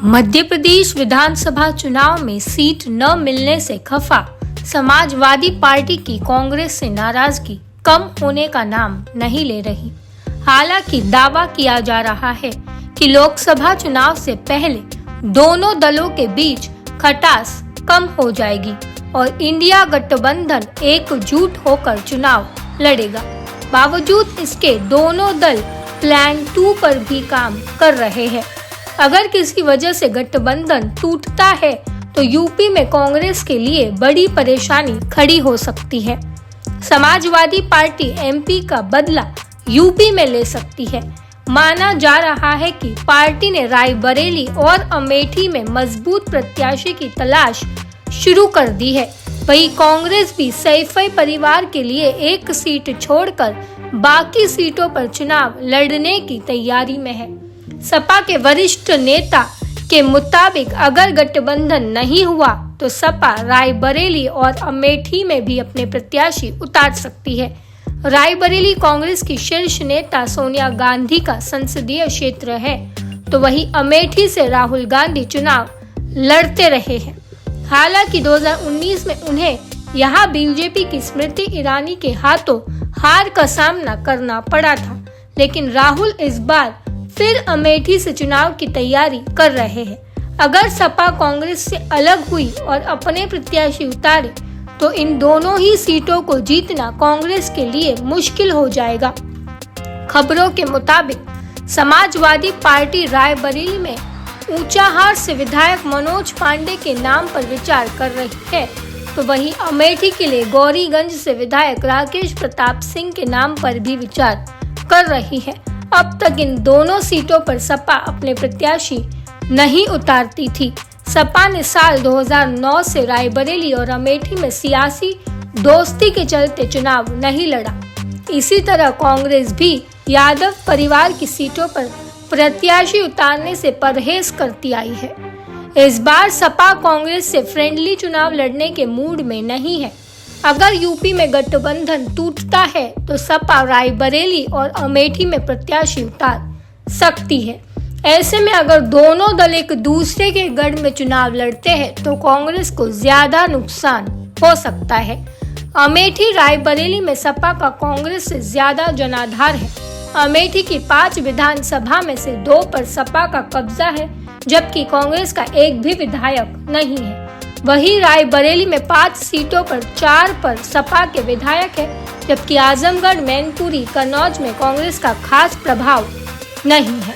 मध्य प्रदेश विधानसभा चुनाव में सीट न मिलने से खफा समाजवादी पार्टी की कांग्रेस से नाराजगी कम होने का नाम नहीं ले रही। हालांकि दावा किया जा रहा है कि लोकसभा चुनाव से पहले दोनों दलों के बीच खटास कम हो जाएगी और इंडिया गठबंधन एकजुट होकर चुनाव लड़ेगा। बावजूद इसके दोनों दल प्लान 2 पर भी काम कर रहे हैं। अगर किसी वजह से गठबंधन टूटता है तो यूपी में कांग्रेस के लिए बड़ी परेशानी खड़ी हो सकती है। समाजवादी पार्टी एमपी का बदला यूपी में ले सकती है। माना जा रहा है कि पार्टी ने रायबरेली और अमेठी में मजबूत प्रत्याशी की तलाश शुरू कर दी है। वहीं कांग्रेस भी सैफई परिवार के लिए एक सीट छोड़कर बाकी सीटों पर चुनाव लड़ने की तैयारी में है। सपा के वरिष्ठ नेता के मुताबिक अगर गठबंधन नहीं हुआ तो सपा रायबरेली और अमेठी में भी अपने प्रत्याशी उतार सकती है। रायबरेली कांग्रेस की शीर्ष नेता सोनिया गांधी का संसदीय क्षेत्र है, तो वहीं अमेठी से राहुल गांधी चुनाव लड़ते रहे हैं। हालांकि 2019 में उन्हें यहां बीजेपी की स्मृति ईरानी के हाथों हार का सामना करना पड़ा था, लेकिन राहुल इस बार फिर अमेठी से चुनाव की तैयारी कर रहे हैं। अगर सपा कांग्रेस से अलग हुई और अपने प्रत्याशी उतारे तो इन दोनों ही सीटों को जीतना कांग्रेस के लिए मुश्किल हो जाएगा। खबरों के मुताबिक समाजवादी पार्टी रायबरेली में ऊंचाहार से विधायक मनोज पांडे के नाम पर विचार कर रही है, तो वहीं अमेठी के लिए गौरीगंज से विधायक राकेश प्रताप सिंह के नाम पर भी विचार कर रही है। अब तक इन दोनों सीटों पर सपा अपने प्रत्याशी नहीं उतारती थी। सपा ने साल 2009 से रायबरेली और अमेठी में सियासी दोस्ती के चलते चुनाव नहीं लड़ा। इसी तरह कांग्रेस भी यादव परिवार की सीटों पर प्रत्याशी उतारने से परहेज करती आई है। इस बार सपा कांग्रेस से फ्रेंडली चुनाव लड़ने के मूड में नहीं है। अगर यूपी में गठबंधन टूटता है तो सपा रायबरेली और अमेठी में प्रत्याशी उतार सकती है। ऐसे में अगर दोनों दल एक दूसरे के गढ़ में चुनाव लड़ते हैं तो कांग्रेस को ज्यादा नुकसान हो सकता है। अमेठी रायबरेली में सपा का कांग्रेस से ज्यादा जनाधार है। अमेठी की 5 विधानसभा में से 2 पर सपा का कब्जा है, जबकि कांग्रेस का एक भी विधायक नहीं है। वहीं रायबरेली में 5 सीटों पर 4 पर सपा के विधायक है, जबकि आजमगढ़, मैनपुरी, कन्नौज में कांग्रेस का खास प्रभाव नहीं है।